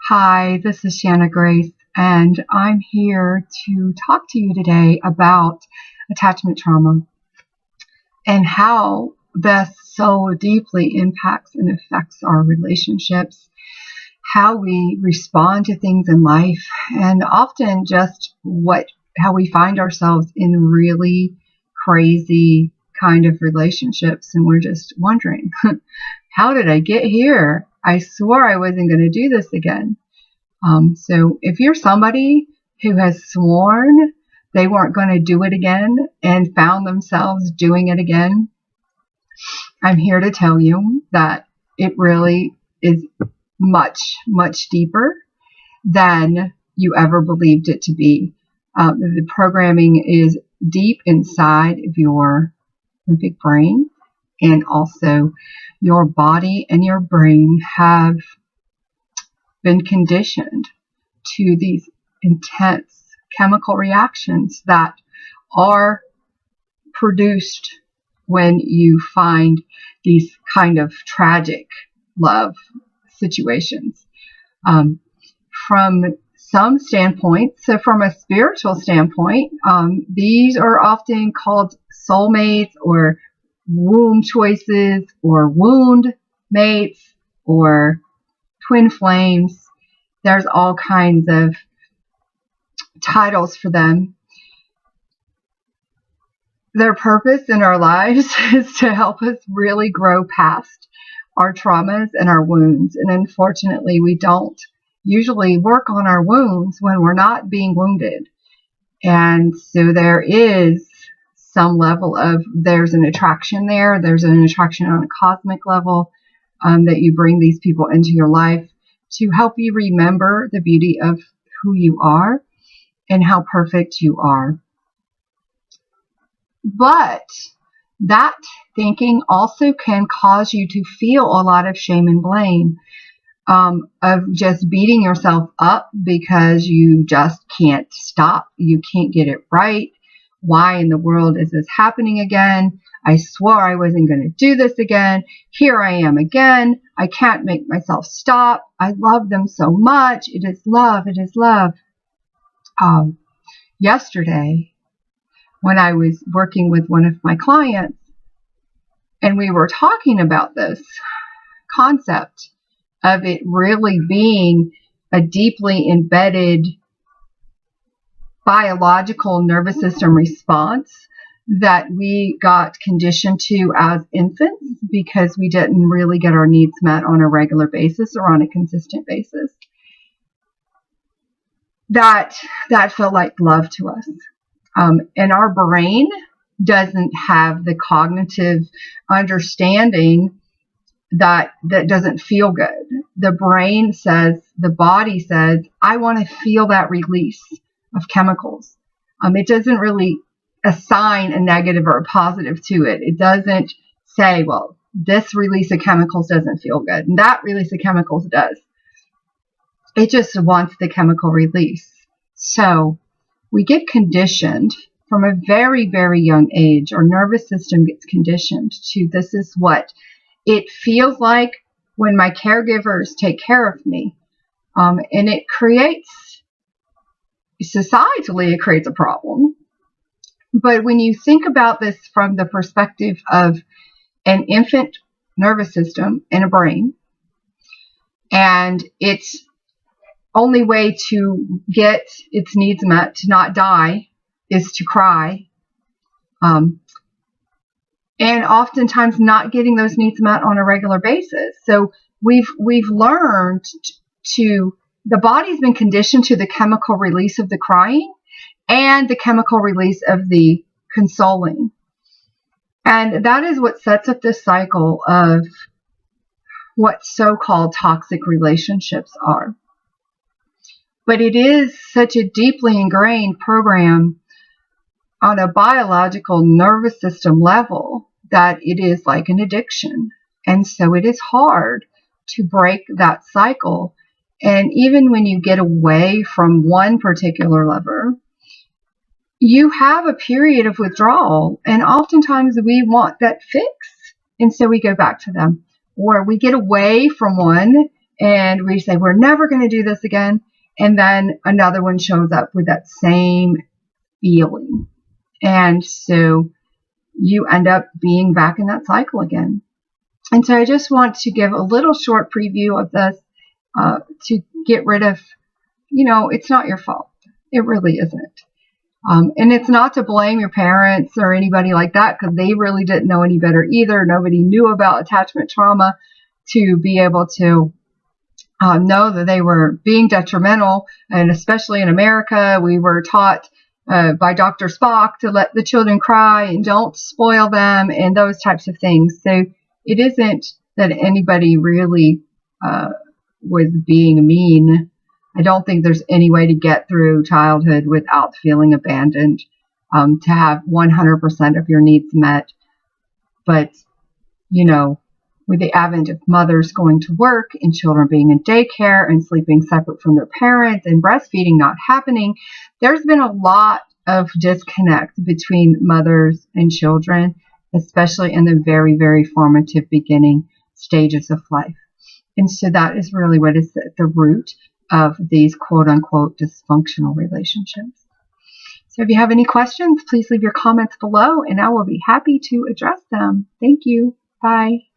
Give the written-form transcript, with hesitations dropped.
Hi, this is Shanna Grace, and I'm here to talk to you today about attachment trauma and how this so deeply impacts and affects our relationships, how we respond to things in life, and often just how we find ourselves in really crazy kind of relationships, and we're just wondering, how did I get here? I swore I wasn't going to do this again. So if you're somebody who has sworn they weren't going to do it again and found themselves doing it again, I'm here to tell you that it really is much, much deeper than you ever believed it to be. The programming is deep inside of your limbic brain, and also your body and your brain have been conditioned to these intense chemical reactions that are produced when you find these kind of tragic love situations. From some standpoints, so from a spiritual standpoint, these are often called soulmates or womb choices or wound mates or twin flames. There's all kinds of titles for them. Their purpose in our lives is to help us really grow past our traumas and our wounds. And unfortunately, we don't usually work on our wounds when we're not being wounded. And so there is some level of, there's an attraction there. There's an attraction on a cosmic level that you bring these people into your life to help you remember the beauty of who you are and how perfect you are. But that thinking also can cause you to feel a lot of shame and blame, of just beating yourself up because you just can't stop. You can't get it right. Why in the world is this happening again? I swore I wasn't going to do this again. Here I am again. I can't make myself stop. I love them so much. It is love. It is love. Yesterday, when I was working with one of my clients, and we were talking about this concept of it really being a deeply embedded biological nervous system response that we got conditioned to as infants because we didn't really get our needs met on a regular basis or on a consistent basis. That felt like love to us. And our brain doesn't have the cognitive understanding that doesn't feel good. The brain says, the body says, I want to feel that release of chemicals. It doesn't really assign a negative or a positive to it. It doesn't say, well, this release of chemicals doesn't feel good, and that release of chemicals does. It just wants the chemical release. So we get conditioned from a very, very young age. Our nervous system gets conditioned to, this is what it feels like when my caregivers take care of me. And it creates, societally, it creates a problem. But when you think about this from the perspective of an infant nervous system and a brain, and its only way to get its needs met, to not die, is to cry. And oftentimes not getting those needs met on a regular basis. So we've learned to, the body's been conditioned to the chemical release of the crying and the chemical release of the consoling. And that is what sets up this cycle of what so-called toxic relationships are. But it is such a deeply ingrained program on a biological nervous system level that it is like an addiction. And so it is hard to break that cycle. And even when you get away from one particular lover, you have a period of withdrawal. And oftentimes we want that fix. And so we go back to them. Or we get away from one and we say, we're never going to do this again. And then another one shows up with that same feeling. And so you end up being back in that cycle again. And so I just want to give a little short preview of this to get rid of, it's not your fault. It really isn't. And it's not to blame your parents or anybody like that, because they really didn't know any better either. Nobody knew about attachment trauma to be able to know that they were being detrimental. And especially in America, we were taught by Dr. Spock to let the children cry and don't spoil them and those types of things. So it isn't that anybody really was being mean. I don't think there's any way to get through childhood without feeling abandoned, to have 100% of your needs met. But, with the advent of mothers going to work and children being in daycare and sleeping separate from their parents and breastfeeding not happening, there's been a lot of disconnect between mothers and children, especially in the very, very formative beginning stages of life. And so that is really what is at the root of these quote-unquote dysfunctional relationships. So if you have any questions, please leave your comments below and I will be happy to address them. Thank you. Bye.